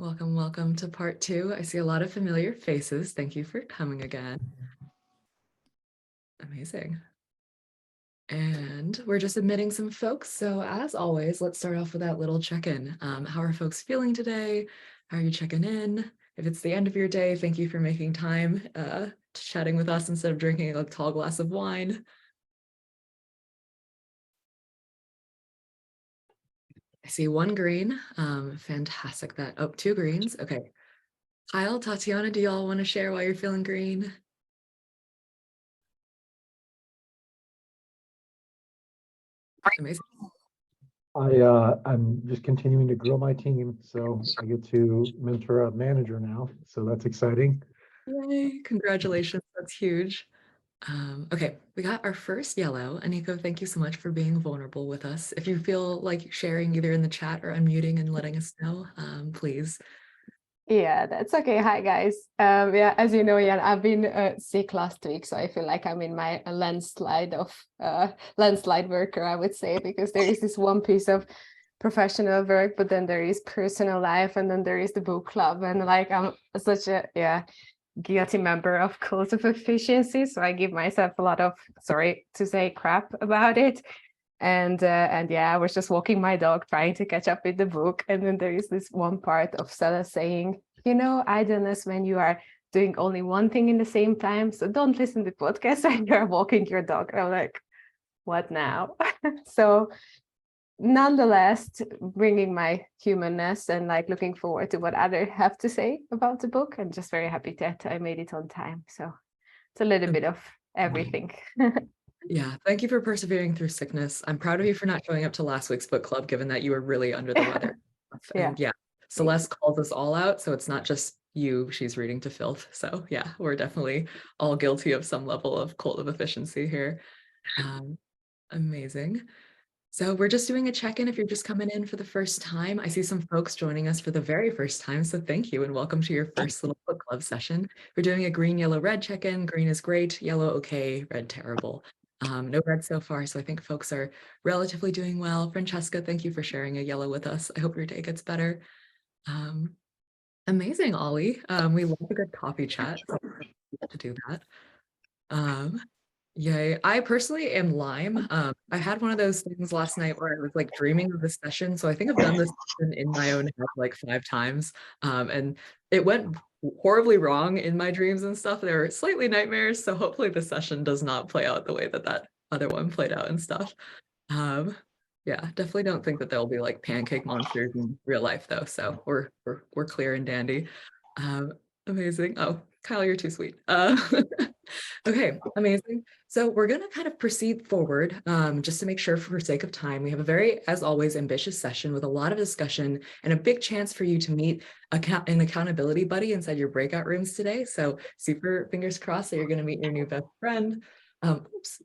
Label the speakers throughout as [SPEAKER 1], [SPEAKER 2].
[SPEAKER 1] Welcome, welcome to part two. I see a lot of familiar faces. Thank you for coming again. Amazing. And we're just admitting some folks. So as always, let's start off with that little check-in. How are folks feeling today? How are you checking in? If it's the end of your day, thank you for making time chatting with us instead of drinking a tall glass of wine. I see one green. Fantastic. Two greens. Okay. Kyle, Tatiana, do y'all want to share why you're feeling green? Amazing.
[SPEAKER 2] I'm just continuing to grow my team, so I get to mentor a manager now, so that's exciting.
[SPEAKER 1] Yay, congratulations, that's huge. Okay, we got our first yellow. Aniko, thank you so much for being vulnerable with us. If you feel like sharing either in the chat or unmuting and letting us know, please.
[SPEAKER 3] Yeah, that's okay. Hi, guys. Yeah, as you know, Jan, I've been sick last week, so I feel like I'm in my landslide worker, I would say, because there is this one piece of professional work, but then there is personal life, and then there is the book club, and like I'm such a guilty member of Cult of Efficiency, so I give myself a lot of, sorry to say, crap about it. And yeah, I was just walking my dog trying to catch up with the book, and then there is this one part of Celeste saying, idleness when you are doing only one thing in the same time, so don't listen to podcasts when you're walking your dog. And I'm like, what now? So nonetheless, bringing my humanness and like looking forward to what others have to say about the book, and just very happy that I made it on time. So it's a little bit of everything.
[SPEAKER 1] Yeah, thank you for persevering through sickness. I'm proud of you for not showing up to last week's book club, given that you were really under the weather. And yeah, Celeste calls us all out, so it's not just you she's reading to filth. So yeah, we're definitely all guilty of some level of cult of efficiency here. Amazing. So we're just doing a check-in if you're just coming in for the first time. I see some folks joining us for the very first time, so thank you and welcome to your first little book club session. We're doing a green, yellow, red check-in. Green is great, yellow okay, red terrible. No red so far, so I think folks are relatively doing well. Francesca, thank you for sharing a yellow with us. I hope your day gets better. Amazing, Ollie. We love a good coffee chat, so to do that. Yay. I personally am Lime. I had one of those things last night where I was like dreaming of this session. So I think I've done this session in my own head like 5 times. And it went horribly wrong in my dreams and stuff. They were slightly nightmares. So hopefully the session does not play out the way that that other one played out and stuff. Yeah, definitely don't think that there'll be like pancake monsters in real life though. So we're clear and dandy. Amazing. Oh, Kyle, you're too sweet. Okay, amazing. So we're going to kind of proceed forward just to make sure for sake of time. We have a very, as always, ambitious session with a lot of discussion and a big chance for you to meet an accountability buddy inside your breakout rooms today. So super fingers crossed that you're going to meet your new best friend. Oops.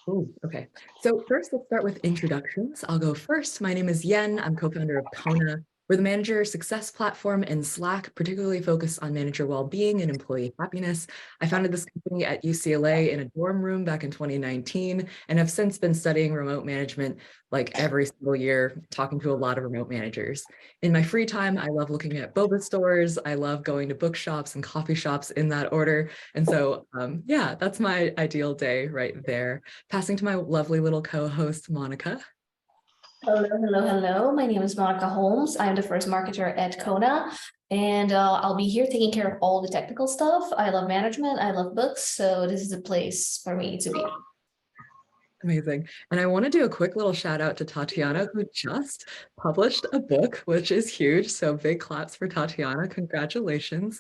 [SPEAKER 1] Ooh, okay. So first, let's start with introductions. I'll go first. My name is Yen. I'm co-founder of Kona. We're the manager success platform in Slack, particularly focused on manager well-being and employee happiness. I founded this company at UCLA in a dorm room back in 2019, and have since been studying remote management like every single year, talking to a lot of remote managers. In my free time, I love looking at boba stores. I love going to bookshops and coffee shops in that order. And so, yeah, that's my ideal day right there. Passing to my lovely little co-host, Monica.
[SPEAKER 4] Hello. My name is Monica Holmes. I'm the first marketer at Kona, and I'll be here taking care of all the technical stuff. I love management. I love books. So this is a place for me to be.
[SPEAKER 1] Amazing. And I want to do a quick little shout out to Tatiana, who just published a book, which is huge. So big claps for Tatiana. Congratulations.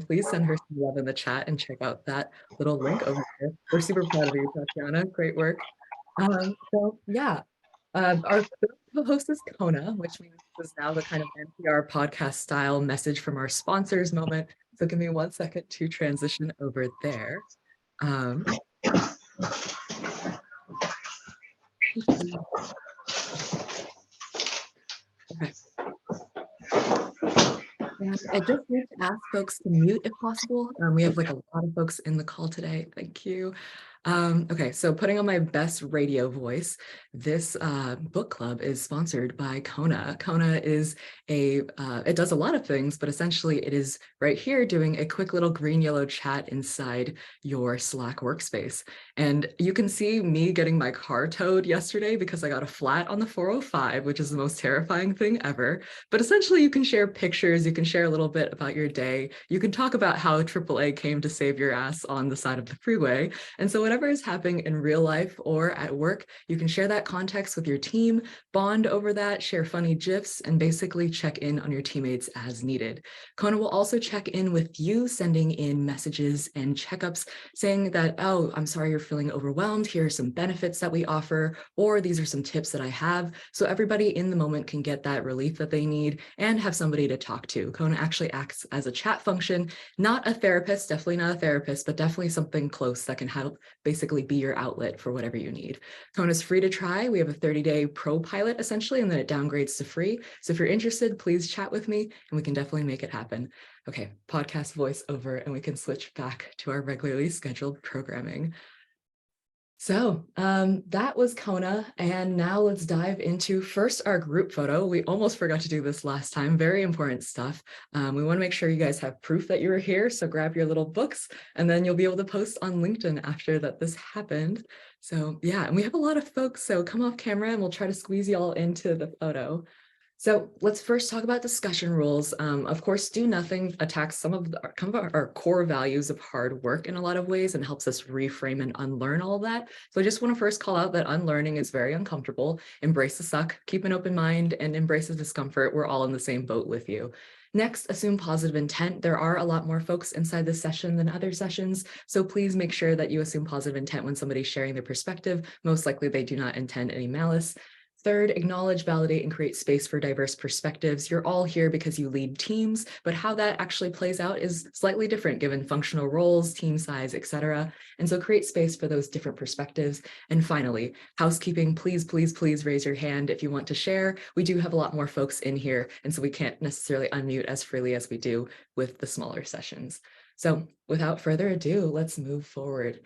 [SPEAKER 1] Please send her some love in the chat and check out that little link over there. We're super proud of you, Tatiana. Great work. So yeah, our host is Kona, which means this is now the kind of NPR podcast style message from our sponsors moment. So give me 1 second to transition over there. Okay. And I just need to ask folks to mute if possible. We have like a lot of folks in the call today. Thank you. Okay, so putting on my best radio voice, this book club is sponsored by Kona. Kona is it does a lot of things, but essentially it is right here doing a quick little green yellow chat inside your Slack workspace. And you can see me getting my car towed yesterday because I got a flat on the 405, which is the most terrifying thing ever. But essentially you can share pictures, you can share a little bit about your day, you can talk about how AAA came to save your ass on the side of the freeway. And so whatever is happening in real life or at work, you can share that context with your team, bond over that, share funny GIFs, and basically check in on your teammates as needed. Kona will also check in with you, sending in messages and checkups saying that, oh, I'm sorry you're feeling overwhelmed. Here are some benefits that we offer, or these are some tips that I have. So everybody in the moment can get that relief that they need and have somebody to talk to. Kona actually acts as a chat function, not a therapist, definitely not a therapist, but definitely something close that can help basically be your outlet for whatever you need. Kona is free to try. We have a 30-day pro pilot essentially, and then it downgrades to free. So if you're interested, please chat with me and we can definitely make it happen. Okay, podcast voice over, and we can switch back to our regularly scheduled programming. So that was Kona, and now let's dive into first our group photo. We almost forgot to do this last time, very important stuff. We want to make sure you guys have proof that you were here, so grab your little books, and then you'll be able to post on LinkedIn after that this happened. So yeah, and we have a lot of folks, so come off camera and we'll try to squeeze you all into the photo. So let's first talk about discussion rules. Of course, do nothing attacks some of our core values of hard work in a lot of ways and helps us reframe and unlearn all of that. So I just want to first call out that unlearning is very uncomfortable. Embrace the suck, keep an open mind, and embrace the discomfort. We're all in the same boat with you. Next, assume positive intent. There are a lot more folks inside this session than other sessions, so please make sure that you assume positive intent when somebody's sharing their perspective. Most likely they do not intend any malice. Third, acknowledge, validate, and create space for diverse perspectives. You're all here because you lead teams, but how that actually plays out is slightly different given functional roles, team size, etc. And so create space for those different perspectives. And finally, housekeeping, please, please, please raise your hand if you want to share. We do have a lot more folks in here, and so we can't necessarily unmute as freely as we do with the smaller sessions. So without further ado, let's move forward.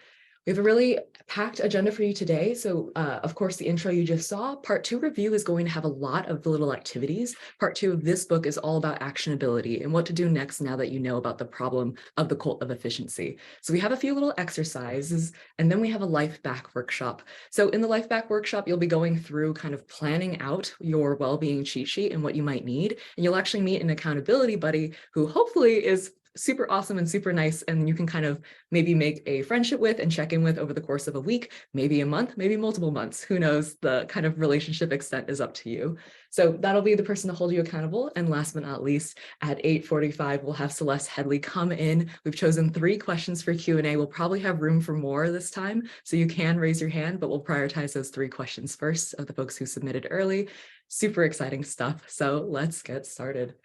[SPEAKER 1] We have a really packed agenda for you today. So of course, the intro you just saw, part 2 review is going to have a lot of little activities. Part 2 of this book is all about actionability and what to do next now that you know about the problem of the cult of efficiency. So we have a few little exercises, and then we have a life back workshop. So in the life back workshop, you'll be going through kind of planning out your well-being cheat sheet and what you might need. And you'll actually meet an accountability buddy who hopefully is super awesome and super nice, and you can kind of maybe make a friendship with and check in with over the course of a week, maybe a month, maybe multiple months. Who knows? The kind of relationship extent is up to you. So that'll be the person to hold you accountable. And last but not least, at 8:45, we'll have Celeste Headlee come in. We've chosen 3 questions for Q&A. We'll probably have room for more this time, so you can raise your hand, but we'll prioritize those 3 questions first of the folks who submitted early. Super exciting stuff. So let's get started.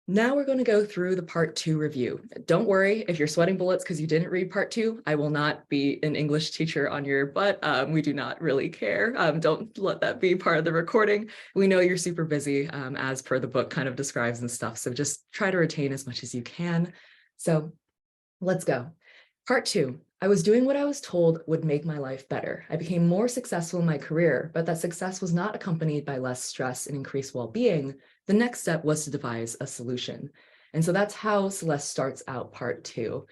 [SPEAKER 1] Now we're going to go through the part 2 review. Don't worry if you're sweating bullets because you didn't read part 2. I will not be an English teacher on your butt. We do not really care. Don't let that be part of the recording. We know you're super busy as per the book kind of describes and stuff. So just try to retain as much as you can. So let's go. Part 2. I was doing what I was told would make my life better. I became more successful in my career, but that success was not accompanied by less stress and increased well-being. The next step was to devise a solution. And so that's how Celeste starts out part 2.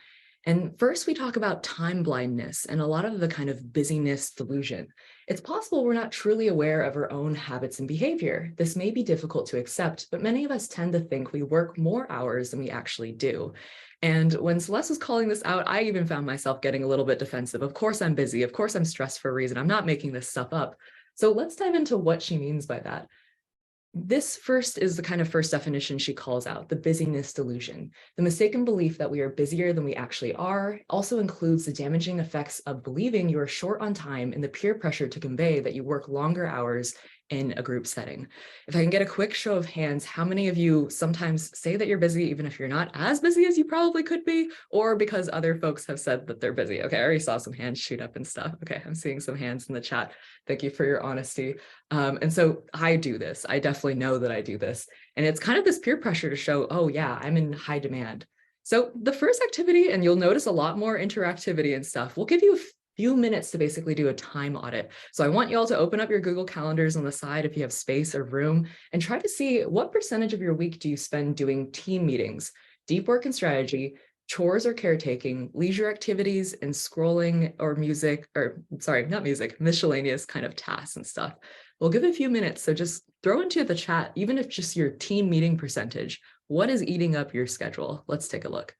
[SPEAKER 1] And first we talk about time blindness and a lot of the kind of busyness delusion. It's possible we're not truly aware of our own habits and behavior. This may be difficult to accept, but many of us tend to think we work more hours than we actually do. And when Celeste was calling this out, I even found myself getting a little bit defensive. Of course I'm busy. Of course I'm stressed for a reason. I'm not making this stuff up. So let's dive into what she means by that. This first is the kind of first definition she calls out, the busyness delusion. The mistaken belief that we are busier than we actually are also includes the damaging effects of believing you are short on time and the peer pressure to convey that you work longer hours in a group setting. If I can get a quick show of hands, how many of you sometimes say that you're busy even if you're not as busy as you probably could be, or because other folks have said that they're busy? Okay, I already saw some hands shoot up and stuff. Okay, I'm seeing some hands in the chat. Thank you for your honesty. And so I do this. I definitely know that I do this. And it's kind of this peer pressure to show, oh yeah, I'm in high demand. So the first activity, and you'll notice a lot more interactivity and stuff, we'll give you a few minutes to basically do a time audit. So I want you all to open up your Google Calendars on the side if you have space or room, and try to see what percentage of your week do you spend doing team meetings, deep work and strategy, chores or caretaking, leisure activities, and scrolling or music, or sorry, not music, miscellaneous kind of tasks and stuff. We'll give it a few minutes, so just throw into the chat, even if just your team meeting percentage. What is eating up your schedule? Let's take a look.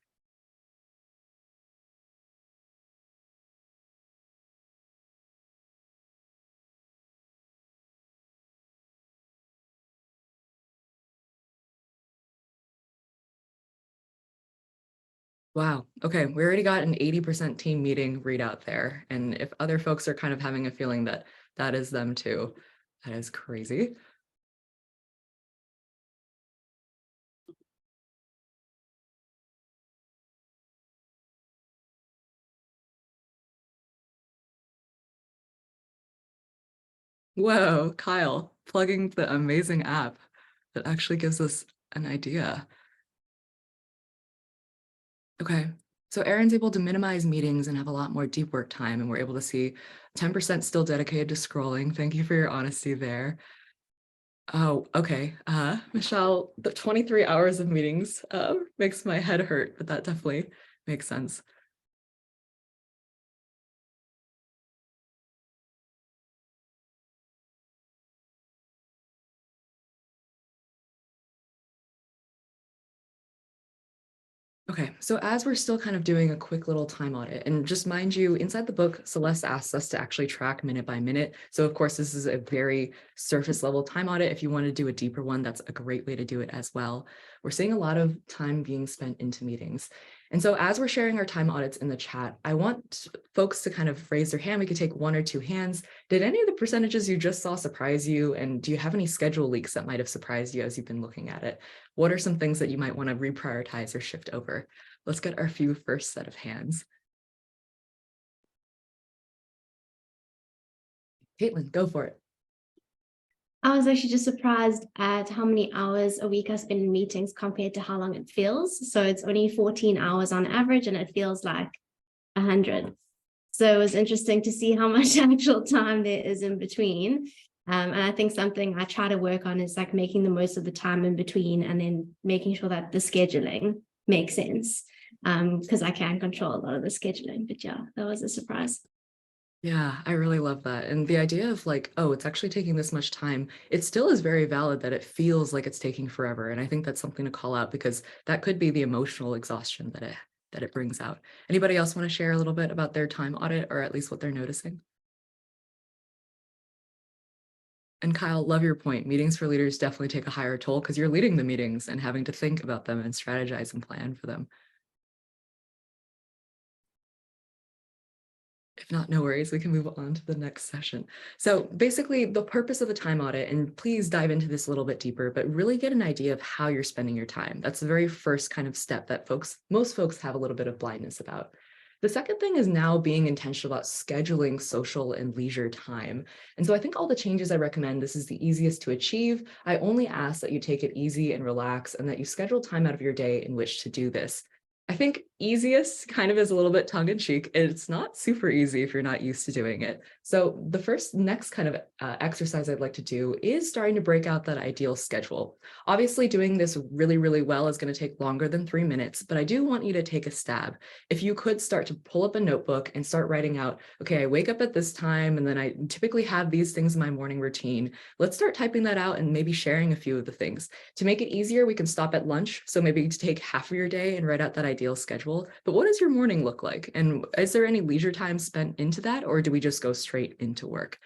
[SPEAKER 1] Wow. Okay. We already got an 80% team meeting readout there. And if other folks are kind of having a feeling that that is them too, that is crazy. Whoa, Kyle, plugging the amazing app that actually gives us an idea. Okay. So Aaron's able to minimize meetings and have a lot more deep work time. And we're able to see 10% still dedicated to scrolling. Thank you for your honesty there. Oh, okay. Michelle, the 23 hours of meetings makes my head hurt, but that definitely makes sense. Okay, so as we're still kind of doing a quick little time audit, and just mind you, inside the book, Celeste asks us to actually track minute by minute. So of course, this is a very surface level time audit. If you want to do a deeper one, that's a great way to do it as well. We're seeing a lot of time being spent into meetings. And so as we're sharing our time audits in the chat, I want folks to kind of raise their hand. We could take 1 or 2 hands. Did any of the percentages you just saw surprise you? And do you have any schedule leaks that might have surprised you as you've been looking at it? What are some things that you might want to reprioritize or shift over? Let's get our few first set of hands. Caitlin, go for it.
[SPEAKER 5] I was actually just surprised at how many hours a week I spend in meetings compared to how long it feels. So it's only 14 hours on average, and it feels like 100. So it was interesting to see how much actual time there is in between. And I think something I try to work on is like making the most of the time in between, and then making sure that the scheduling makes sense, because I can control a lot of the scheduling. But yeah, that was a surprise.
[SPEAKER 1] Yeah, I really love that. And the idea of like, oh, it's actually taking this much time, it still is very valid that it feels like it's taking forever. And I think that's something to call out, because that could be the emotional exhaustion that it brings out. Anybody else want to share a little bit about their time audit, or at least what they're noticing? And Kyle, love your point. Meetings for leaders definitely take a higher toll because you're leading the meetings and having to think about them and strategize and plan for them. If not, no worries, we can move on to the next session. So basically the purpose of the time audit, and please dive into this a little bit deeper, but really get an idea of how you're spending your time. That's the very first kind of step that most folks have a little bit of blindness about. The second thing is now being intentional about scheduling social and leisure time. And so I think all the changes I recommend, this is the easiest to achieve. I only ask that you take it easy and relax, and that you schedule time out of your day in which to do this. I think easiest kind of is a little bit tongue in cheek. It's not super easy if you're not used to doing it. So the next kind of exercise I'd like to do is starting to break out that ideal schedule. Obviously doing this really, really well is going to take longer than 3 minutes, but I do want you to take a stab. If you could start to pull up a notebook and start writing out, okay, I wake up at this time and then I typically have these things in my morning routine. Let's start typing that out and maybe sharing a few of the things. To make it easier, we can stop at lunch. So maybe to take half of your day and write out that ideal schedule. But what does your morning look like? And is there any leisure time spent into that, or do we just go straight into work?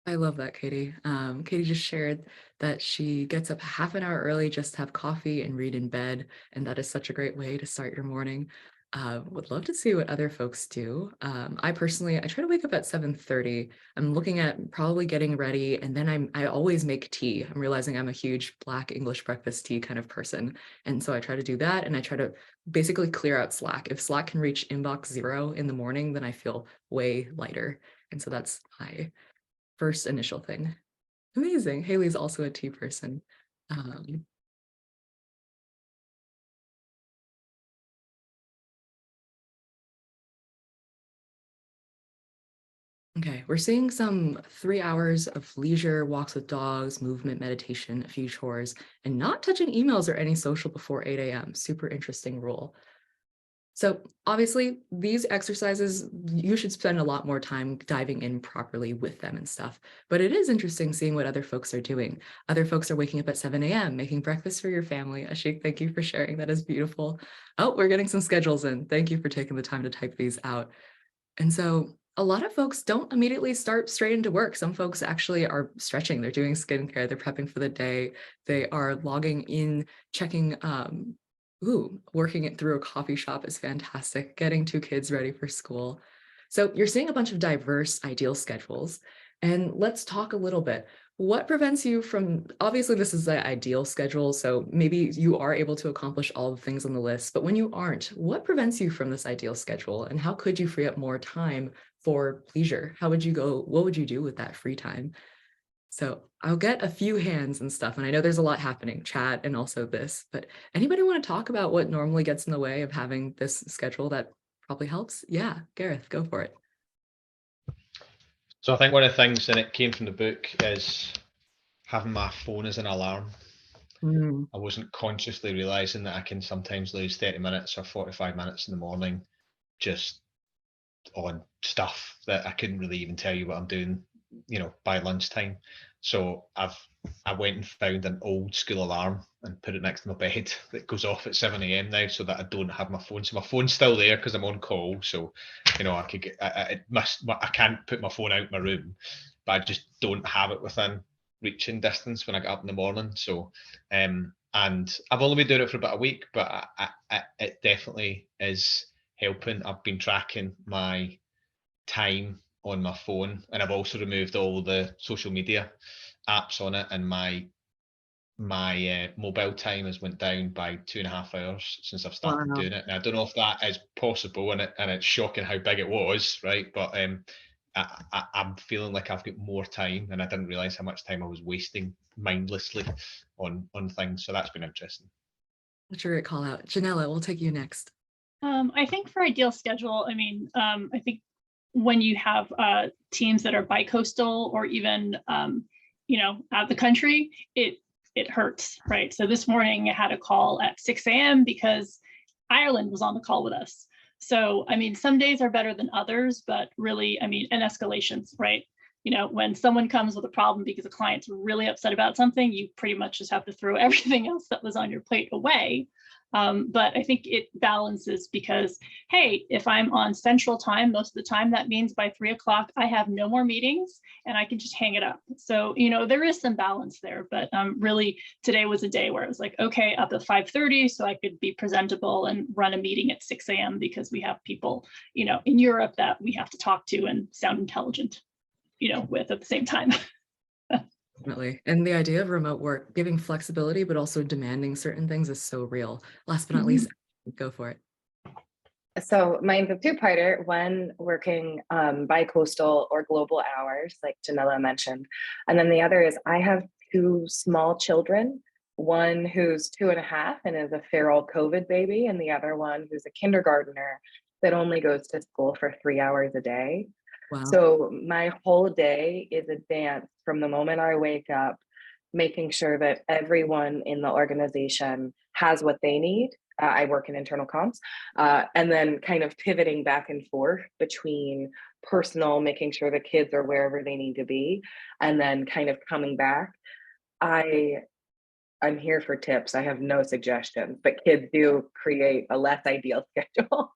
[SPEAKER 1] I love that, Katie. Katie just shared that she gets up half an hour early just to have coffee and read in bed, and that is such a great way to start your morning. Would love to see what other folks do. I personally, I try to wake up at 7:30. I'm looking at probably getting ready, and then I always make tea. I'm realizing I'm a huge Black English breakfast tea kind of person, and so I try to do that, and I try to basically clear out Slack. If Slack can reach inbox 0 in the morning, then I feel way lighter, and so that's my first initial thing. Amazing. Haley's also a tea person. Um, okay, we're seeing some 3 hours of leisure, walks with dogs, movement, meditation, a few chores, and not touching emails or any social before 8 a.m. Super interesting rule. So obviously these exercises, you should spend a lot more time diving in properly with them and stuff. But it is interesting seeing what other folks are doing. Other folks are waking up at 7 a.m., making breakfast for your family. Ashik, thank you for sharing. That is beautiful. Oh, we're getting some schedules in. Thank you for taking the time to type these out. And so a lot of folks don't immediately start straight into work. Some folks actually are stretching, they're doing skincare, they're prepping for the day, they are logging in, checking, working it through a coffee shop is fantastic, getting 2 kids ready for school. So you're seeing a bunch of diverse ideal schedules. And let's talk a little bit. What prevents you from, obviously this is the ideal schedule, so maybe you are able to accomplish all the things on the list, but when you aren't, what prevents you from this ideal schedule? And how could you free up more time for leisure? How would you go, what would you do with that free time? So I'll get a few hands and stuff, and I know there's a lot happening, chat and also this, but anybody want to talk about what normally gets in the way of having this schedule that probably helps? Yeah, Gareth, go for it.
[SPEAKER 6] So I think one of the things, and it came from the book, is having my phone as an alarm. I wasn't consciously realizing that I can sometimes lose 30 minutes or 45 minutes in the morning just on stuff that I couldn't really even tell you what I'm doing, by lunchtime. So I went and found an old school alarm and put it next to my bed that goes off at 7 a.m. now, so that I don't have my phone. So my phone's still there because I'm on call. So, I could get, I can't put my phone out my room, but I just don't have it within reaching distance when I get up in the morning. So, and I've only been doing it for about a week, but it definitely is helping. I've been tracking my time on my phone, and I've also removed all the social media apps on it, and my mobile time has went down by 2.5 hours since I've started doing it. And I don't know if that is possible, and it's shocking how big it was, right? But I'm feeling like I've got more time, and I didn't realize how much time I was wasting mindlessly on things. So that's been interesting.
[SPEAKER 1] That's a great call out. Janella, we'll take you next.
[SPEAKER 7] I think for ideal schedule, I think when you have teams that are bi-coastal or even, out of the country, it hurts, right? So this morning I had a call at 6 a.m. because Ireland was on the call with us. So, some days are better than others, but really, and escalations, right? When someone comes with a problem because a client's really upset about something, you pretty much just have to throw everything else that was on your plate away. But I think it balances because, hey, if I'm on central time, most of the time, that means by 3 o'clock, I have no more meetings and I can just hang it up. So, there is some balance there, but really today was a day where I was like, okay, up at 5:30 so I could be presentable and run a meeting at 6 a.m. because we have people, in Europe that we have to talk to and sound intelligent, with at the same time.
[SPEAKER 1] Definitely. And the idea of remote work, giving flexibility, but also demanding certain things is so real. Last but not least, go for it.
[SPEAKER 8] So mine's a two-parter, one working bi-coastal or global hours, like Janella mentioned. And then the other is I have 2 small children, one who's 2.5 and is a feral COVID baby, and the other one who's a kindergartner that only goes to school for 3 hours a day.
[SPEAKER 1] Wow.
[SPEAKER 8] So my whole day is a dance from the moment I wake up, making sure that everyone in the organization has what they need. I work in internal comms, and then kind of pivoting back and forth between personal, making sure the kids are wherever they need to be, and then kind of coming back. I'm here for tips. I have no suggestions, but kids do create a less ideal schedule.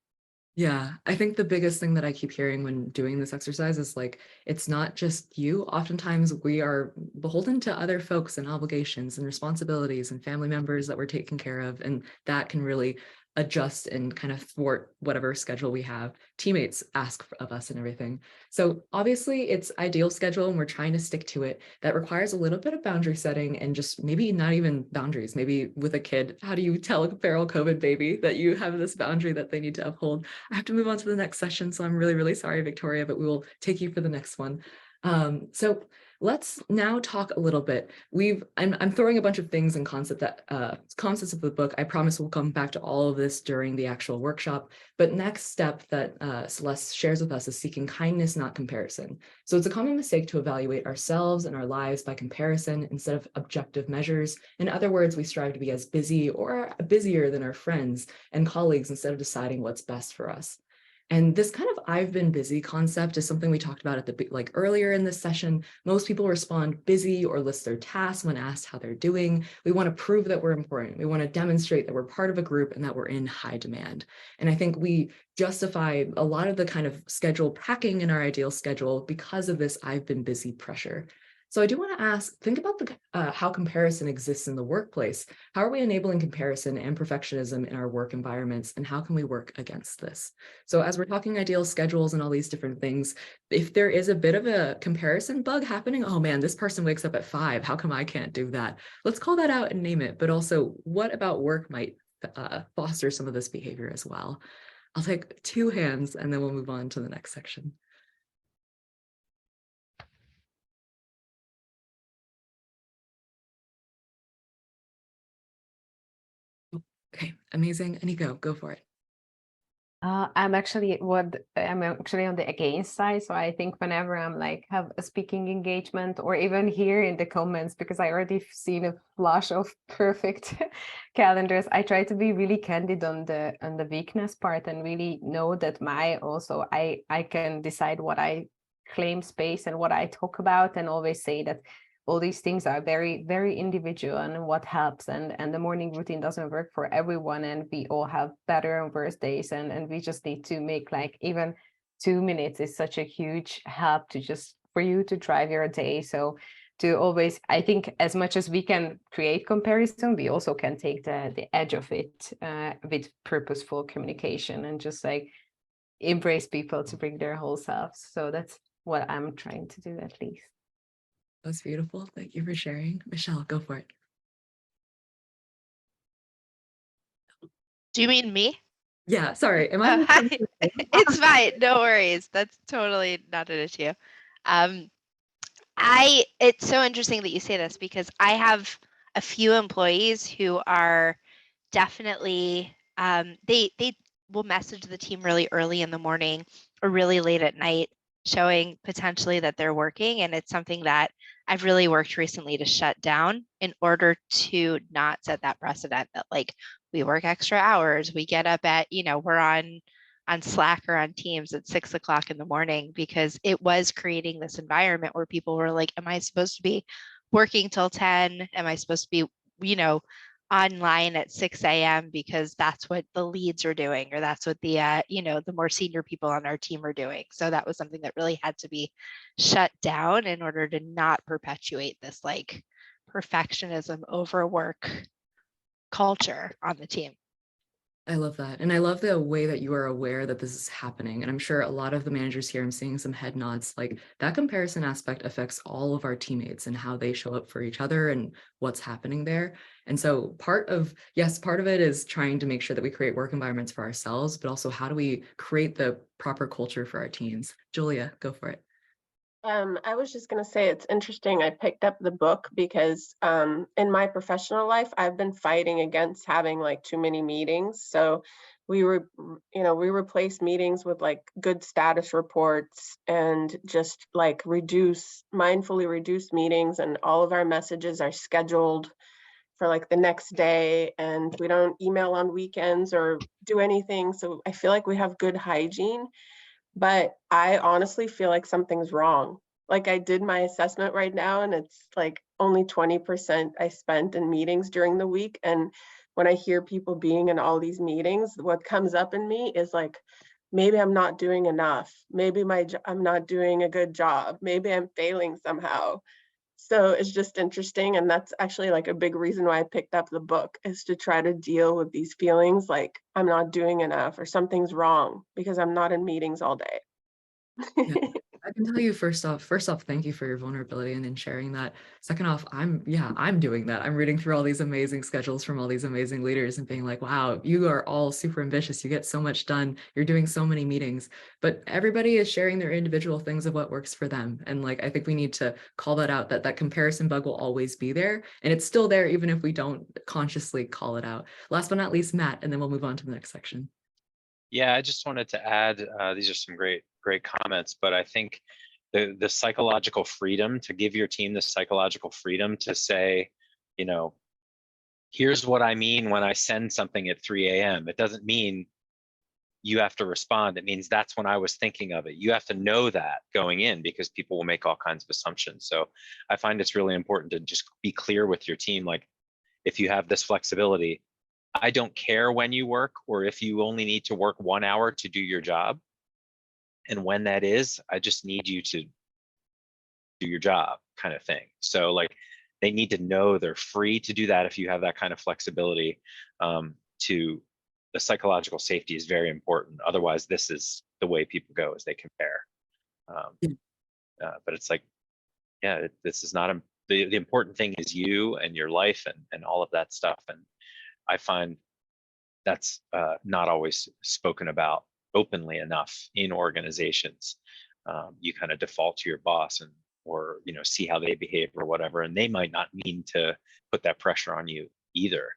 [SPEAKER 1] Yeah, I think the biggest thing that I keep hearing when doing this exercise is like, it's not just you. Oftentimes we are beholden to other folks and obligations and responsibilities and family members that we're taking care of. And that can really adjust and kind of thwart whatever schedule we have. Teammates ask of us and everything. So obviously it's ideal schedule and we're trying to stick to it. That requires a little bit of boundary setting and just maybe not even boundaries. Maybe with a kid, how do you tell a feral COVID baby that you have this boundary that they need to uphold? I have to move on to the next session, so I'm really, really sorry, Victoria, but we will take you for the next one. So let's now talk a little bit. I'm throwing a bunch of things and concepts of the book. I promise we'll come back to all of this during the actual workshop. But next step that Celeste shares with us is seeking kindness, not comparison. So it's a common mistake to evaluate ourselves and our lives by comparison instead of objective measures. In other words, we strive to be as busy or busier than our friends and colleagues instead of deciding what's best for us. And this kind of I've been busy concept is something we talked about at the like earlier in this session. Most people respond busy or list their tasks when asked how they're doing. We want to prove that we're important. We want to demonstrate that we're part of a group and that we're in high demand. And I think we justify a lot of the kind of schedule packing in our ideal schedule because of this I've been busy pressure. So I do want to ask, think about how comparison exists in the workplace. How are we enabling comparison and perfectionism in our work environments, and how can we work against this? So as we're talking ideal schedules and all these different things, if there is a bit of a comparison bug happening, oh man, this person wakes up at 5, how come I can't do that? Let's call that out and name it, but also what about work might foster some of this behavior as well? I'll take 2 hands and then we'll move on to the next section. Okay, amazing. Anika, go for it.
[SPEAKER 3] I'm actually on the against side. So I think whenever I'm like have a speaking engagement or even here in the comments, because I already seen a flash of perfect calendars, I try to be really candid on the weakness part and really know that I can decide what I claim space and what I talk about, and always say that all these things are very, very individual and what helps, and the morning routine doesn't work for everyone, and we all have better and worse days, and we just need to make like even 2 minutes is such a huge help to just for you to drive your day. So to always, I think as much as we can create comparison, we also can take the edge of it with purposeful communication and just like embrace people to bring their whole selves. So that's what I'm trying to do, at least.
[SPEAKER 1] That's beautiful. Thank you for sharing. Michelle, go for it.
[SPEAKER 9] Do you mean me?
[SPEAKER 1] Yeah, sorry. Am I?
[SPEAKER 9] It's fine. No worries. That's totally not an issue. It's so interesting that you say this because I have a few employees who are definitely they will message the team really early in the morning or really late at night, showing potentially that they're working, and it's something that I've really worked recently to shut down in order to not set that precedent that like we work extra hours, we get up at, we're on Slack or on Teams at 6 o'clock in the morning, because it was creating this environment where people were like, am I supposed to be working till 10? Am I supposed to be, online at 6 a.m. because that's what the leads are doing, or that's what the, the more senior people on our team are doing. So that was something that really had to be shut down in order to not perpetuate this like perfectionism overwork culture on the team.
[SPEAKER 1] I love that. And I love the way that you are aware that this is happening. And I'm sure a lot of the managers here, I'm seeing some head nods, like that comparison aspect affects all of our teammates and how they show up for each other and what's happening there. And so part of it is trying to make sure that we create work environments for ourselves, but also how do we create the proper culture for our teams? Julia, go for it.
[SPEAKER 10] I was just going to say it's interesting. I picked up the book because in my professional life, I've been fighting against having like too many meetings. So we replace meetings with like good status reports and just like mindfully reduce meetings, and all of our messages are scheduled for like the next day, and we don't email on weekends or do anything. So I feel like we have good hygiene. But I honestly feel like something's wrong. Like I did my assessment right now, and it's like only 20% I spent in meetings during the week. And when I hear people being in all these meetings, what comes up in me is like, maybe I'm not doing enough. Maybe I'm not doing a good job. Maybe I'm failing somehow. So it's just interesting. And that's actually like a big reason why I picked up the book, is to try to deal with these feelings like I'm not doing enough or something's wrong because I'm not in meetings all day.
[SPEAKER 1] Yeah, I can tell you first off, thank you for your vulnerability and in sharing that. Second off, I'm doing that. I'm reading through all these amazing schedules from all these amazing leaders and being like, wow, you are all super ambitious. You get so much done. You're doing so many meetings, but everybody is sharing their individual things of what works for them. And like, I think we need to call that out, that comparison bug will always be there. And it's still there, even if we don't consciously call it out. Last but not least, Matt, and then we'll move on to the next section.
[SPEAKER 11] Yeah, I just wanted to add, these are some great comments, but I think the psychological freedom, to give your team the psychological freedom to say, you know, here's what I mean when I send something at 3 a.m. It doesn't mean you have to respond. It means that's when I was thinking of it. You have to know that going in, because people will make all kinds of assumptions. So I find it's really important to just be clear with your team. Like, if you have this flexibility, I don't care when you work, or if you only need to work 1 hour to do your job. And when that is, I just need you to do your job, kind of thing. So like, they need to know they're free to do that if you have that kind of flexibility. To the psychological safety is very important. Otherwise, this is the way people go, as they compare. But it's like, yeah, this is not the important thing is you and your life and all of that stuff. And I find that's not always spoken about openly enough in organizations. You kind of default to your boss or see how they behave or whatever, and they might not mean to put that pressure on you either.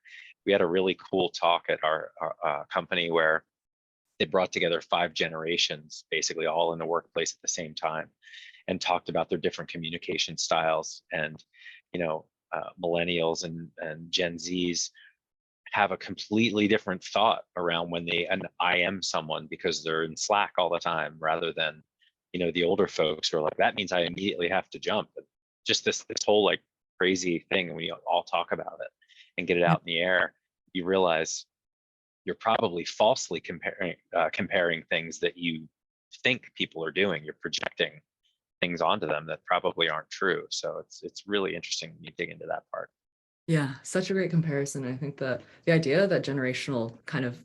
[SPEAKER 11] We had a really cool talk at our company where they brought together 5 generations, basically all in the workplace at the same time, and talked about their different communication styles. And millennials and Gen Zs have a completely different thought around when they I am someone, because they're in Slack all the time, rather than the older folks who are like, that means I immediately have to jump. Just this whole like crazy thing, and we all talk about it and get it out in the air, you realize you're probably falsely comparing things that you think people are doing. You're projecting things onto them that probably aren't true. So it's really interesting when you dig into that part.
[SPEAKER 1] Yeah, such a great comparison. I think the idea that generational kind of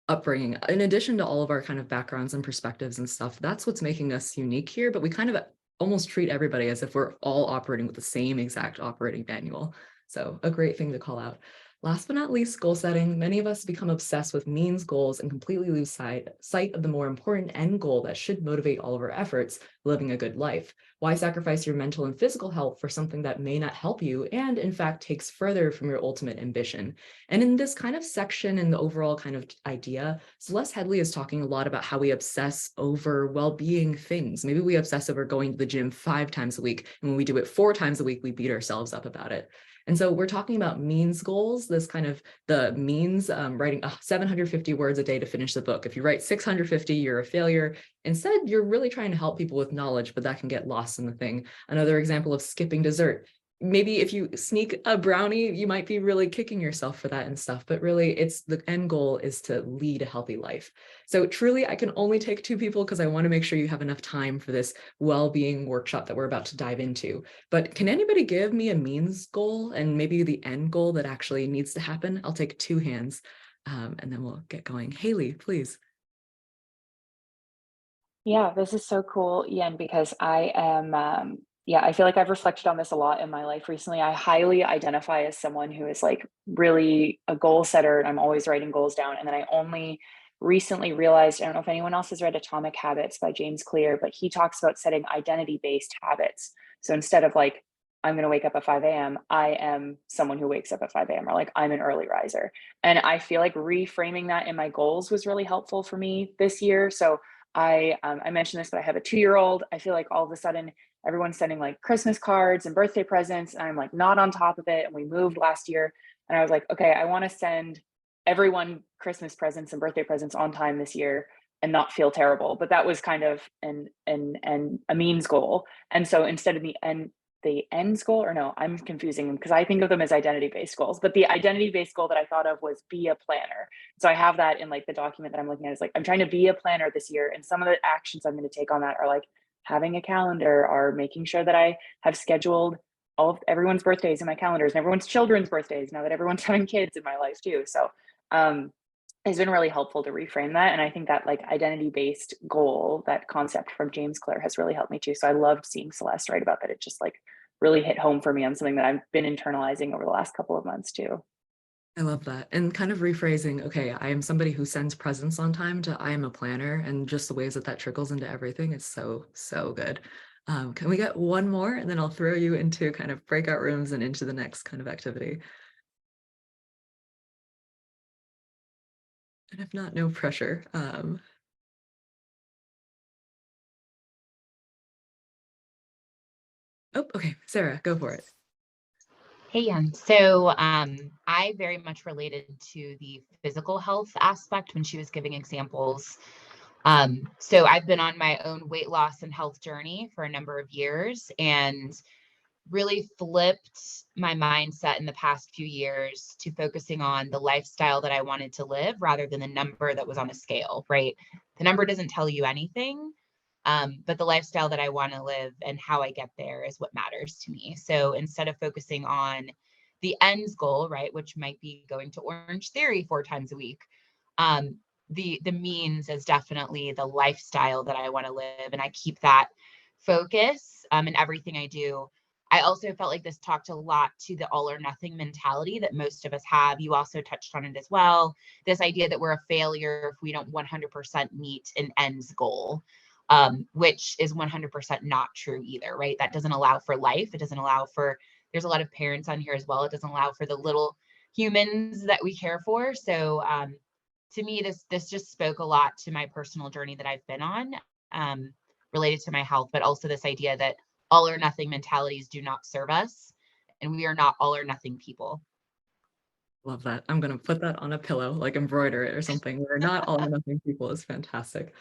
[SPEAKER 1] upbringing, in addition to all of our kind of backgrounds and perspectives and stuff, that's what's making us unique here. But we kind of almost treat everybody as if we're all operating with the same exact operating manual. So a great thing to call out. Last but not least, goal setting. Many of us become obsessed with means goals and completely lose sight of the more important end goal that should motivate all of our efforts, living a good life. Why sacrifice your mental and physical health for something that may not help you and, in fact, takes further from your ultimate ambition? And in this kind of section and the overall kind of idea, Celeste Headlee is talking a lot about how we obsess over well-being things. Maybe we obsess over going to the gym 5 times a week, and when we do it 4 times a week, we beat ourselves up about it. And so we're talking about means goals, this kind of the means, writing 750 words a day to finish the book. If you write 650, you're a failure. Instead, you're really trying to help people with knowledge, but that can get lost in the thing. Another example of skipping dessert. Maybe if you sneak a brownie, you might be really kicking yourself for that and stuff, but really it's the end goal is to lead a healthy life. So truly, I can only take 2 people because I want to make sure you have enough time for this well-being workshop that we're about to dive into. But can anybody give me a means goal and maybe the end goal that actually needs to happen? I'll take 2 hands and then we'll get going. Haley, please.
[SPEAKER 12] Yeah, this is so cool, Ian, because I am, I feel like I've reflected on this a lot in my life recently. I highly identify as someone who is like really a goal setter. I'm always writing goals down. And then I only recently realized, I don't know if anyone else has read Atomic Habits by James Clear, but he talks about setting identity-based habits. So instead of like, I'm going to wake up at 5 a.m., I am someone who wakes up at 5 a.m. or like I'm an early riser. And I feel like reframing that in my goals was really helpful for me this year. So I mentioned this, but I have a 2-year-old. I feel like all of a sudden everyone's sending like Christmas cards and birthday presents, and I'm like not on top of it. And we moved last year, and I was like, okay, I want to send everyone Christmas presents and birthday presents on time this year and not feel terrible. But that was kind of a means goal. And so instead of the ends goal, or no, I'm confusing them because I think of them as identity-based goals, but the identity-based goal that I thought of was be a planner. So I have that in like the document that I'm looking at is like, I'm trying to be a planner this year. And some of the actions I'm going to take on that are like having a calendar, or making sure that I have scheduled all of everyone's birthdays in my calendars and everyone's children's birthdays now that everyone's having kids in my life too. So it's been really helpful to reframe that. And I think that like identity-based goal, that concept from James Clear has really helped me too. So I loved seeing Celeste write about that. It just like really hit home for me on something that I've been internalizing over the last couple of months too.
[SPEAKER 1] I love that. And kind of rephrasing, okay, I am somebody who sends presents on time, to I am a planner, and just the ways that that trickles into everything is so, so good. Can we get one more? And then I'll throw you into kind of breakout rooms and into the next kind of activity. And if not, no pressure. Oh, okay, Sarah, go for it.
[SPEAKER 13] Hey, Yen. So I very much related to the physical health aspect when she was giving examples. So I've been on my own weight loss and health journey for a number of years, and really flipped my mindset in the past few years to focusing on the lifestyle that I wanted to live rather than the number that was on a scale, right? The number doesn't tell you anything. But the lifestyle that I want to live and how I get there is what matters to me. So instead of focusing on the ends goal, right, which might be going to Orange Theory 4 times a week, the means is definitely the lifestyle that I want to live, and I keep that focus in everything I do. I also felt like this talked a lot to the all or nothing mentality that most of us have. You also touched on it as well. This idea that we're a failure if we don't 100% meet an ends goal. Which is 100% not true either, right? That doesn't allow for life. It doesn't allow for, there's a lot of parents on here as well. It doesn't allow for the little humans that we care for. So to me, this just spoke a lot to my personal journey that I've been on related to my health, but also this idea that all or nothing mentalities do not serve us, and we are not all or nothing people.
[SPEAKER 1] Love that. I'm going to put that on a pillow, like embroider it or something. We're not all or nothing people is fantastic.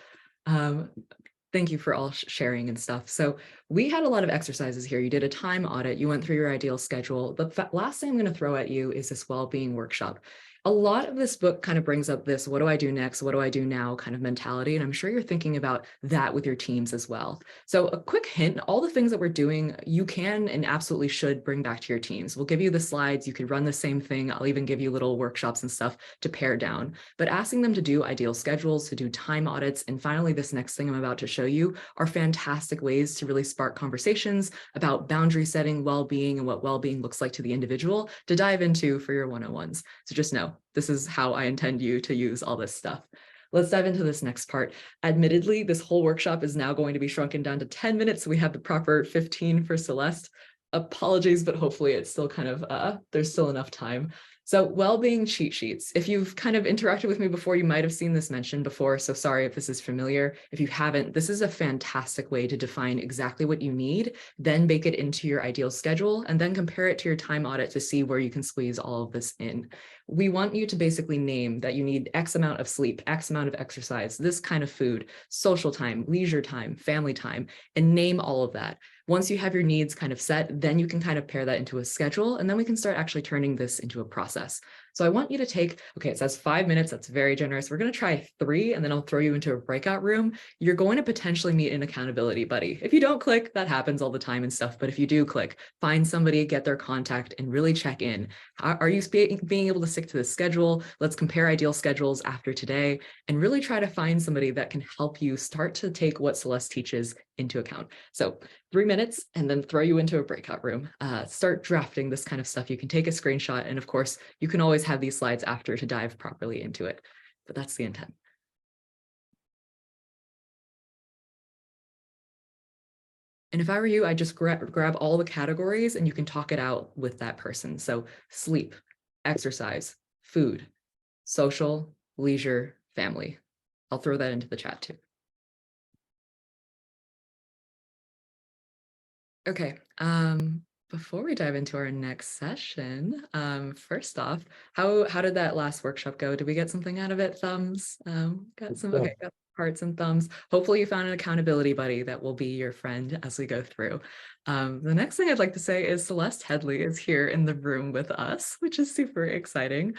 [SPEAKER 1] Thank you for all sharing and stuff. So we had a lot of exercises here. You did a time audit. You went through your ideal schedule. The last thing I'm going to throw at you is this well-being workshop. A lot of this book kind of brings up this, what do I do next? What do I do now kind of mentality. And I'm sure you're thinking about that with your teams as well. So a quick hint, all the things that we're doing, you can and absolutely should bring back to your teams. We'll give you the slides. You could run the same thing. I'll even give you little workshops and stuff to pare down, but asking them to do ideal schedules, to do time audits. And finally, this next thing I'm about to show you are fantastic ways to really spark conversations about boundary setting, well-being, and what well-being looks like to the individual to dive into for your one-on-ones. So just know, this is how I intend you to use all this stuff. Let's dive into this next part. Admittedly, this whole workshop is now going to be shrunken down to 10 minutes. So we have the proper 15 for Celeste. Apologies, but hopefully it's still kind of, there's still enough time. So well-being cheat sheets. If you've kind of interacted with me before, you might have seen this mentioned before. So sorry if this is familiar. If you haven't, this is a fantastic way to define exactly what you need, then bake it into your ideal schedule, and then compare it to your time audit to see where you can squeeze all of this in. We want you to basically name that you need X amount of sleep, X amount of exercise, this kind of food, social time, leisure time, family time, and name all of that. Once you have your needs kind of set, then you can kind of pair that into a schedule, and then we can start actually turning this into a process. So I want you to take, okay, it says 5 minutes. That's very generous. We're going to try 3, and then I'll throw you into a breakout room. You're going to potentially meet an accountability buddy. If you don't click, that happens all the time and stuff. But if you do click, find somebody, get their contact, and really check in. Are you being able to stick to the schedule? Let's compare ideal schedules after today and really try to find somebody that can help you start to take what Celeste teaches into account. So 3 minutes and then throw you into a breakout room. Start drafting this kind of stuff. You can take a screenshot, and of course, you can always have these slides after to dive properly into it, but that's the intent. And if I were you, I'd just grab all the categories and you can talk it out with that person. So sleep, exercise, food, social, leisure, family. I'll throw that into the chat too. Okay, before we dive into our next session, first off, how did that last workshop go? Did we get something out of it? Thumbs? Got some, okay, got hearts and thumbs. Hopefully you found an accountability buddy that will be your friend as we go through. The next thing I'd like to say is Celeste Headlee is here in the room with us, which is super exciting.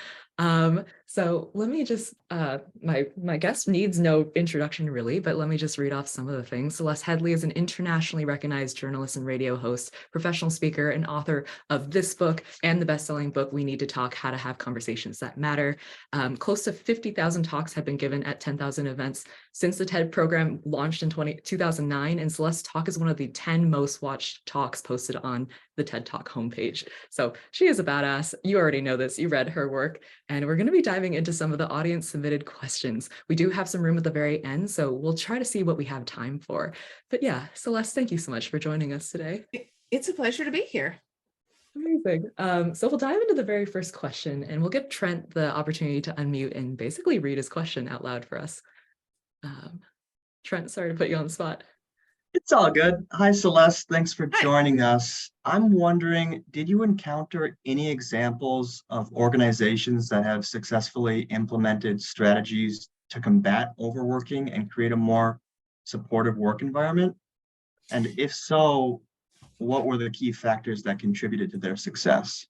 [SPEAKER 1] So let me just, my guest needs no introduction really, but let me just read off some of the things. Celeste Headlee is an internationally recognized journalist and radio host, professional speaker, and author of this book and the best-selling book, We Need to Talk, How to Have Conversations That Matter. Close to 50,000 talks have been given at 10,000 events since the TED program launched in 2009, and Celeste's talk is one of the 10 most watched talks posted on the TED Talk homepage. So she is a badass. You already know this. You read her work, and we're going to be diving into some of the audience submitted questions. We do have some room at the very end, so we'll try to see what we have time for. But yeah, Celeste, thank you so much for joining us today.
[SPEAKER 14] It's a pleasure to be here.
[SPEAKER 1] Amazing. So we'll dive into the very first question, and we'll give Trent the opportunity to unmute and basically read his question out loud for us. Trent, sorry to put you on the spot.
[SPEAKER 15] It's all good. Hi, Celeste. Thanks for joining us. I'm wondering, did you encounter any examples of organizations that have successfully implemented strategies to combat overworking and create a more supportive work environment? And if so, what were the key factors that contributed to their success?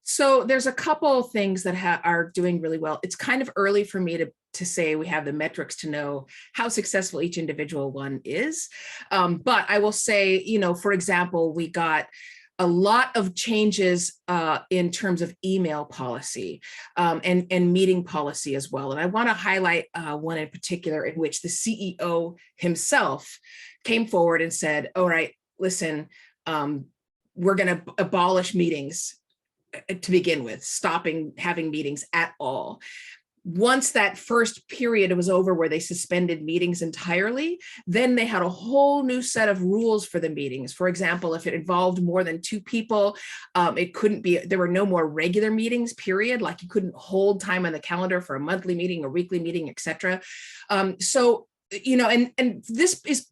[SPEAKER 14] So there's a couple of things that are doing really well. It's kind of early for me to say we have the metrics to know how successful each individual one is. But I will say, for example, we got a lot of changes in terms of email policy and meeting policy as well. And I want to highlight one in particular in which the CEO himself came forward and said, all right, listen, we're going to abolish meetings to begin with, stopping having meetings at all. Once that first period was over where they suspended meetings entirely, then they had a whole new set of rules for the meetings. For example, if it involved more than 2 people, it couldn't be, there were no more regular meetings, period. Like you couldn't hold time on the calendar for a monthly meeting or weekly meeting, etc. So, and this is,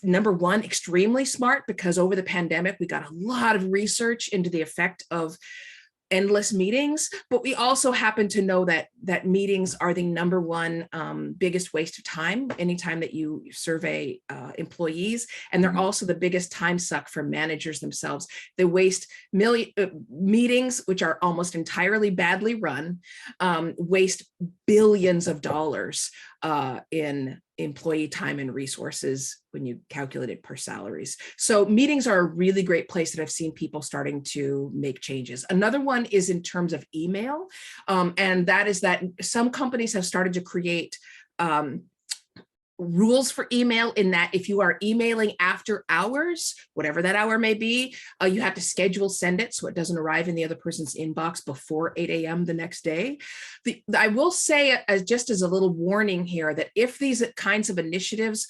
[SPEAKER 14] number one, extremely smart, because over the pandemic, we got a lot of research into the effect of endless meetings, but we also happen to know that meetings are the number one biggest waste of time anytime that you survey employees, and they're also the biggest time suck for managers themselves. They waste meetings, which are almost entirely badly run, waste billions of dollars in employee time and resources when you calculate it per salaries. So meetings are a really great place that I've seen people starting to make changes. Another one is in terms of email, and that is that some companies have started to create rules for email, in that if you are emailing after hours, whatever that hour may be, you have to schedule send it so it doesn't arrive in the other person's inbox before 8 a.m. the next day. I will say, just as a little warning here, that if these kinds of initiatives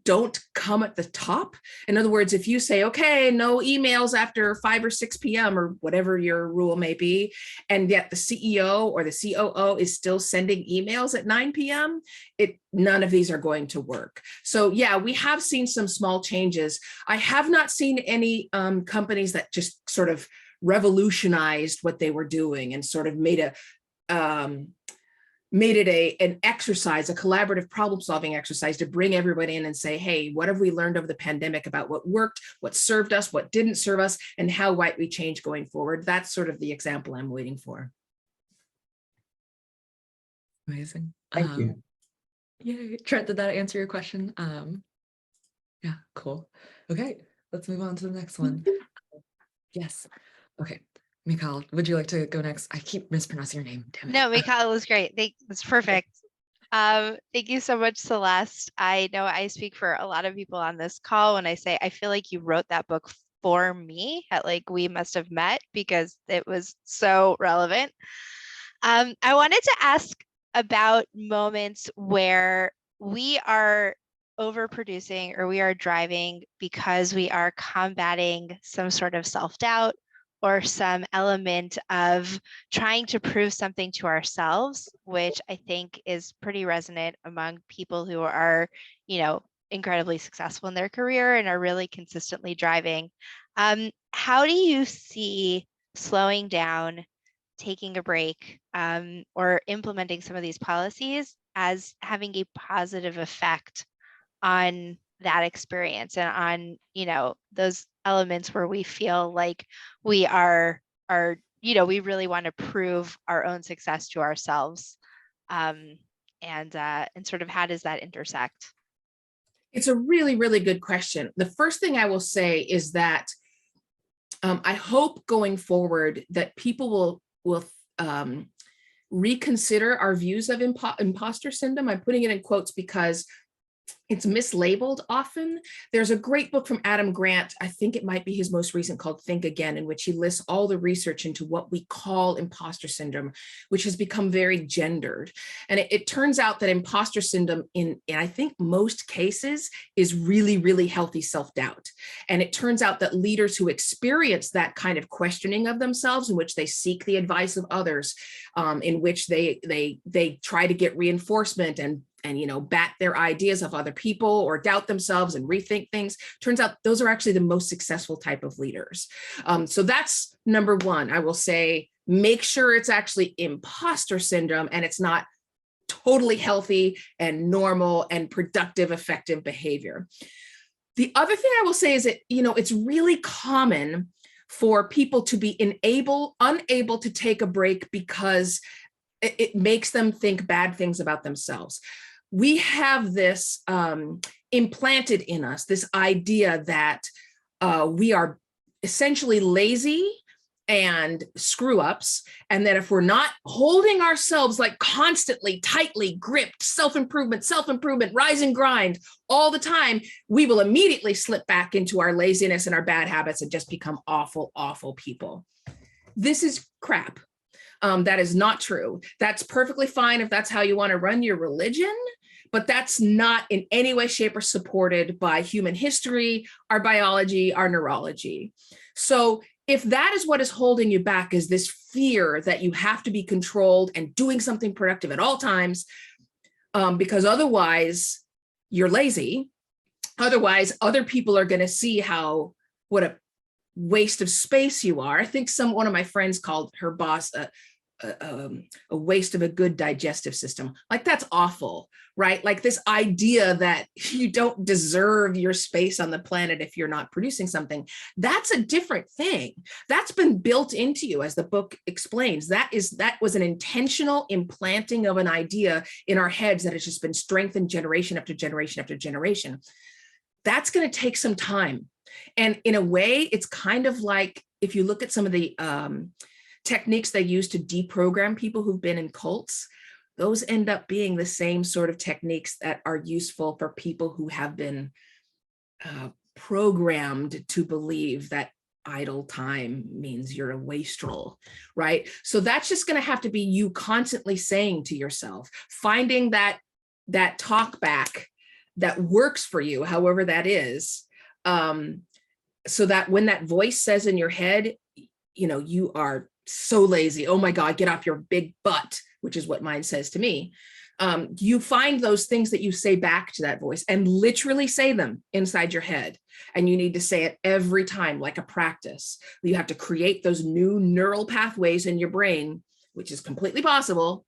[SPEAKER 14] don't come at the top, in other words, if you say, okay, no emails after 5 or 6 p.m. or whatever your rule may be, and yet the CEO or the COO is still sending emails at 9 p.m., none of these are going to work. So yeah, we have seen some small changes. I have not seen any companies that just sort of revolutionized what they were doing and sort of made it an exercise, a collaborative problem-solving exercise to bring everybody in and say, hey, what have we learned over the pandemic about what worked, what served us, what didn't serve us, and how might we change going forward? That's sort of the example I'm waiting for.
[SPEAKER 1] Amazing.
[SPEAKER 15] Thank you.
[SPEAKER 1] Yeah, Trent, did that answer your question? Yeah, cool. Okay, let's move on to the next one. Yes. Okay. Mikhail, would you like to go next? I keep mispronouncing your name. Damn it.
[SPEAKER 9] No, Mikhail was great. That's perfect. Thank you so much, Celeste. I know I speak for a lot of people on this call when I say I feel like you wrote that book for me. We must have met because it was so relevant. I wanted to ask about moments where we are overproducing or we are driving because we are combating some sort of self-doubt or some element of trying to prove something to ourselves, which I think is pretty resonant among people who are, incredibly successful in their career and are really consistently driving. How do you see slowing down, taking a break, or implementing some of these policies as having a positive effect on that experience and on, those elements where we feel like we are, we really want to prove our own success to ourselves. And sort of how does that intersect?
[SPEAKER 14] It's a really, really good question. The first thing I will say is that I hope going forward that people will reconsider our views of imposter syndrome. I'm putting it in quotes because it's mislabeled often. There's a great book from Adam Grant, I think it might be his most recent, called Think Again, in which he lists all the research into what we call imposter syndrome, which has become very gendered. And it turns out that imposter syndrome in I think most cases is really, really healthy self-doubt. And it turns out that leaders who experience that kind of questioning of themselves, in which they seek the advice of others, in which they try to get reinforcement and bat their ideas of other people or doubt themselves and rethink things. Turns out those are actually the most successful type of leaders. So that's number one. I will say, make sure it's actually imposter syndrome and it's not totally healthy and normal and productive, effective behavior. The other thing I will say is that, it's really common for people to be unable to take a break because it makes them think bad things about themselves. We have this implanted in us, this idea that we are essentially lazy and screw ups, and that if we're not holding ourselves like constantly, tightly gripped, self-improvement, rise and grind all the time, we will immediately slip back into our laziness and our bad habits and just become awful, awful people. This is crap. That is not true. That's perfectly fine if that's how you want to run your religion, but that's not in any way, shape, or supported by human history, our biology, our neurology. So if that is what is holding you back, is this fear that you have to be controlled and doing something productive at all times, because otherwise you're lazy, otherwise other people are going to see what a waste of space you are. I think one of my friends called her boss a waste of a good digestive system. Like, that's awful, right? Like, this idea that you don't deserve your space on the planet if you're not producing something, that's a different thing. That's been built into you, as the book explains. That was an intentional implanting of an idea in our heads that has just been strengthened generation after generation after generation. That's going to take some time. And in a way, it's kind of like, if you look at some of the techniques they use to deprogram people who've been in cults, those end up being the same sort of techniques that are useful for people who have been programmed to believe that idle time means you're a wastrel, right? So that's just going to have to be you constantly saying to yourself, finding that talk back that works for you, however that is, so that when that voice says in your head, you are so lazy, oh my God, get off your big butt, which is what mine says to me. You find those things that you say back to that voice and literally say them inside your head. And you need to say it every time, like a practice. You have to create those new neural pathways in your brain, which is completely possible,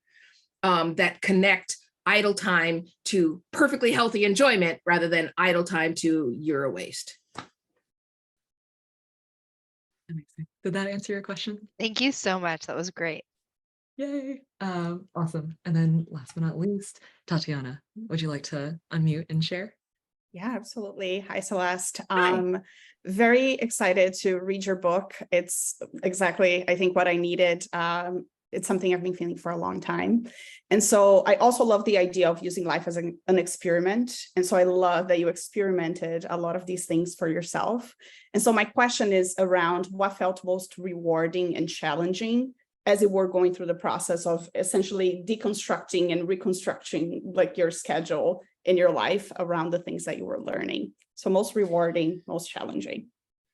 [SPEAKER 14] that connect idle time to perfectly healthy enjoyment rather than idle time to you're a waste.
[SPEAKER 1] Amazing. Did that answer your question?
[SPEAKER 9] Thank you so much. That was great.
[SPEAKER 1] Yay. Awesome. And then last but not least, Tatiana, would you like to unmute and share?
[SPEAKER 16] Yeah, absolutely. Hi, Celeste.
[SPEAKER 14] Hi.
[SPEAKER 16] Very excited to read your book. It's exactly, I think, what I needed. It's something I've been feeling for a long time. And so I also love the idea of using life as an experiment. And so I love that you experimented a lot of these things for yourself. And so my question is around what felt most rewarding and challenging as you were going through the process of essentially deconstructing and reconstructing like your schedule in your life around the things that you were learning. So most rewarding, most challenging.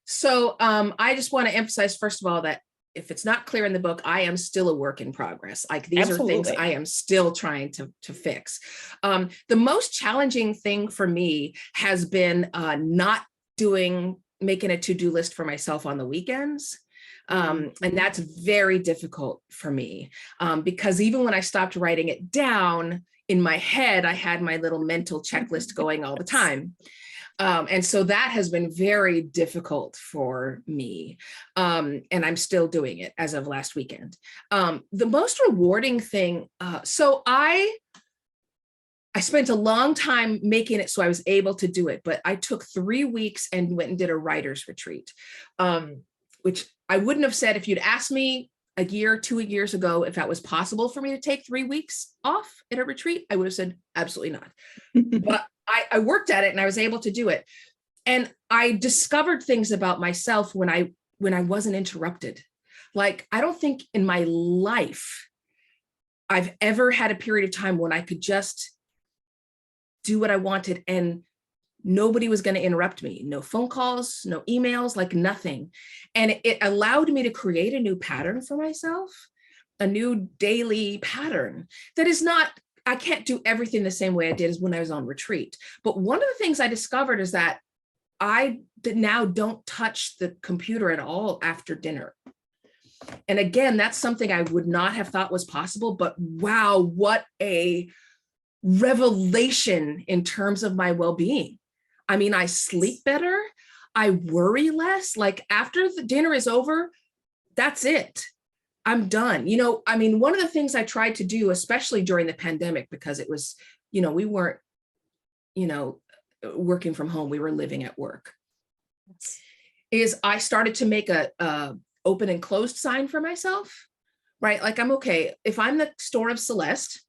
[SPEAKER 14] So I just want to emphasize, first of all, that if it's not clear in the book, I am still a work in progress. Like, these
[SPEAKER 16] Absolutely.
[SPEAKER 14] are things I am still trying to fix. The most challenging thing for me has been not making a to-do list for myself on the weekends. And that's very difficult for me because even when I stopped writing it down in my head, I had my little mental checklist going all the time. And so that has been very difficult for me. And I'm still doing it as of last weekend. The most rewarding thing, so I spent a long time making it so I was able to do it, but I took 3 weeks and went and did a writer's retreat, which I wouldn't have said if you'd asked me a year, 2 years ago, if that was possible for me to take 3 weeks off at a retreat, I would have said, absolutely not. But I worked at it and I was able to do it. And I discovered things about myself when I wasn't interrupted. Like, I don't think in my life I've ever had a period of time when I could just do what I wanted and nobody was going to interrupt me. No phone calls, no emails, like nothing. And it allowed me to create a new pattern for myself, a new daily pattern that is not, I can't do everything the same way I did as when I was on retreat. But one of the things I discovered is that I now don't touch the computer at all after dinner. And again, that's something I would not have thought was possible, but wow, what a revelation in terms of my well-being. I mean, I sleep better, I worry less. Like, after the dinner is over, that's it. I'm done. You know, I mean, one of the things I tried to do, especially during the pandemic, because it was, you know, we weren't, you know, working from home, we were living at work, is I started to make a open and closed sign for myself, right? Like, I'm okay, if I'm the store of Celeste,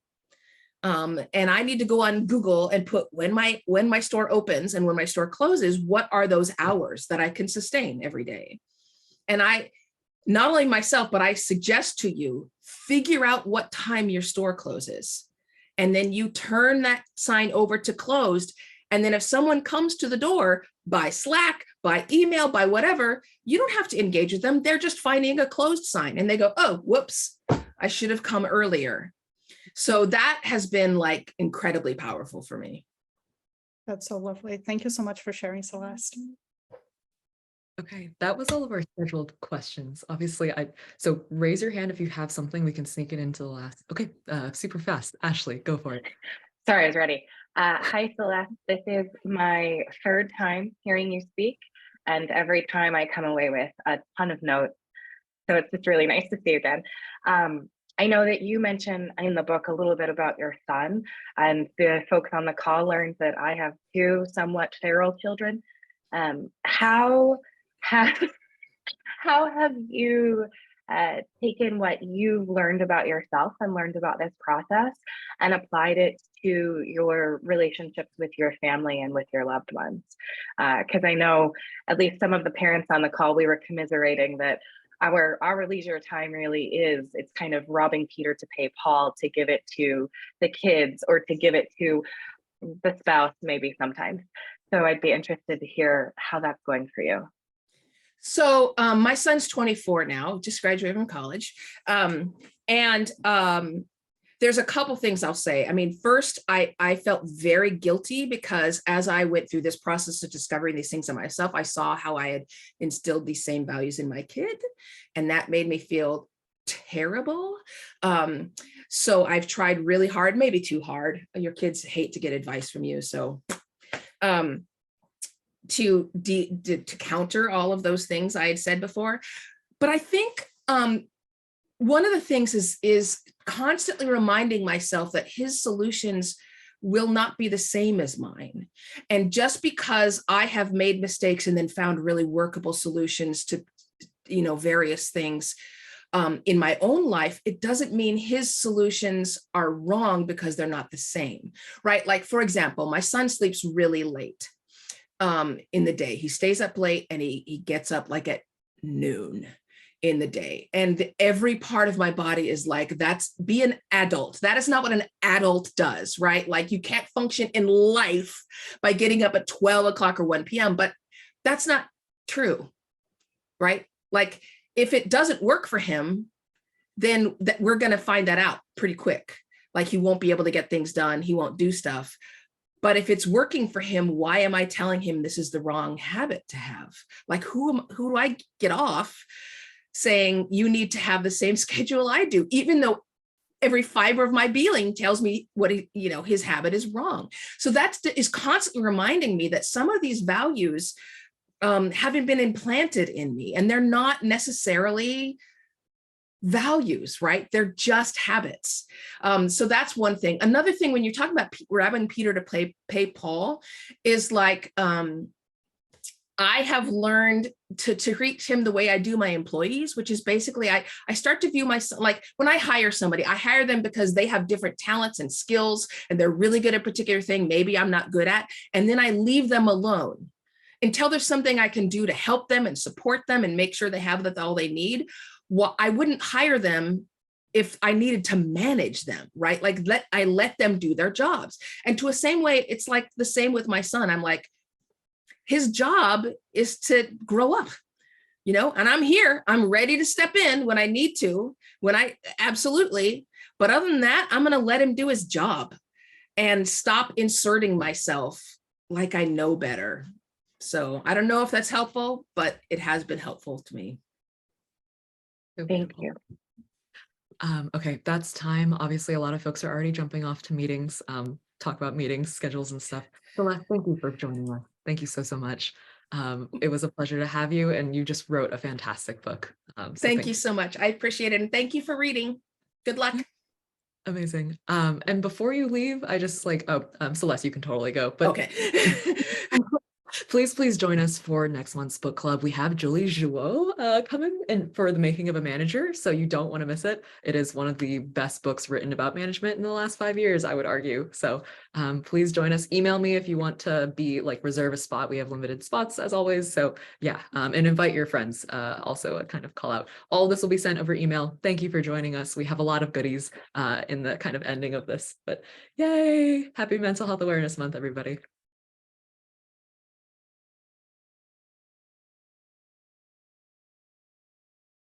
[SPEAKER 14] and I need to go on Google and put when my store opens and when my store closes, what are those hours that I can sustain every day? And I, not only myself, but I suggest to you, figure out what time your store closes. And then you turn that sign over to closed. And then if someone comes to the door by Slack, by email, by whatever, you don't have to engage with them. They're just finding a closed sign and they go, oh, whoops, I should have come earlier. So that has been like incredibly powerful for me.
[SPEAKER 16] That's so lovely. Thank you so much for sharing, Celeste.
[SPEAKER 1] Okay, that was all of our scheduled questions. Obviously, so raise your hand if you have something, we can sneak it into the last. Okay, super fast. Ashley, go for it.
[SPEAKER 8] Sorry, I was ready. Hi, Celeste. This is my third time hearing you speak, and every time I come away with a ton of notes. So it's just really nice to see you again. I know that you mentioned in the book a little bit about your son, and the folks on the call learned that I have 2 somewhat feral children. How have you taken what you've learned about yourself and learned about this process and applied it to your relationships with your family and with your loved ones? Because I know at least some of the parents on the call, we were commiserating that our leisure time really is, it's kind of robbing Peter to pay Paul, to give it to the kids or to give it to the spouse maybe sometimes. So I'd be interested to hear how that's going for you.
[SPEAKER 14] So my son's 24 now, just graduated from college. There's a couple things I'll say. I mean, first, I felt very guilty because as I went through this process of discovering these things in myself, I saw how I had instilled these same values in my kid, and that made me feel terrible. So I've tried really hard, maybe too hard. Your kids hate to get advice from you. So to counter all of those things I had said before. But I think one of the things is constantly reminding myself that his solutions will not be the same as mine. And just because I have made mistakes and then found really workable solutions to, you know, various things in my own life, it doesn't mean his solutions are wrong because they're not the same, right? Like, for example, my son sleeps really late in the day. He stays up late and he gets up like at noon in the day. And every part of my body is like, be an adult. That is not what an adult does, right? Like, you can't function in life by getting up at 12 o'clock or 1 p.m., but that's not true, right? Like, if it doesn't work for him, then we're going to find that out pretty quick. Like, he won't be able to get things done. He won't do stuff. But if it's working for him, why am I telling him this is the wrong habit to have? Like, who do I get off saying you need to have the same schedule I do, even though every fiber of my being tells me what his habit is wrong. So that is constantly reminding me that some of these values haven't been implanted in me, and they're not necessarily values, right? They're just habits. So that's one thing. Another thing, when you're talking about grabbing Peter to pay Paul, is like, I have learned to treat him the way I do my employees, which is basically, I start to view myself, like when I hire somebody, I hire them because they have different talents and skills, and they're really good at a particular thing maybe I'm not good at, and then I leave them alone until there's something I can do to help them and support them and make sure they have all they need. Well, I wouldn't hire them if I needed to manage them, right? Like I let them do their jobs. And to a same way, it's like the same with my son. I'm like, his job is to grow up, and I'm here, I'm ready to step in when I need to, absolutely. But other than that, I'm going to let him do his job and stop inserting myself like I know better. So I don't know if that's helpful, but it has been helpful to me.
[SPEAKER 8] Thank you.
[SPEAKER 1] Okay, that's time. Obviously, a lot of folks are already jumping off to meetings, talk about meetings, schedules and stuff. Celeste, thank you for joining us. Thank you so much. It was a pleasure to have you, and you just wrote a fantastic book. So
[SPEAKER 14] thank you so much. I appreciate it. And thank you for reading. Good luck.
[SPEAKER 1] Amazing. And before you leave, I just Celeste, you can totally go. But
[SPEAKER 14] okay.
[SPEAKER 1] Please join us for next month's book club. We have Julie Jouot coming in for The Making of a Manager, so you don't want to miss it. It is one of the best books written about management in the last 5 years, I would argue. So please join us. Email me if you want to reserve a spot. We have limited spots as always. So yeah, and invite your friends. Also a kind of call out. All this will be sent over email. Thank you for joining us. We have a lot of goodies in the kind of ending of this, but yay! Happy Mental Health Awareness Month, everybody.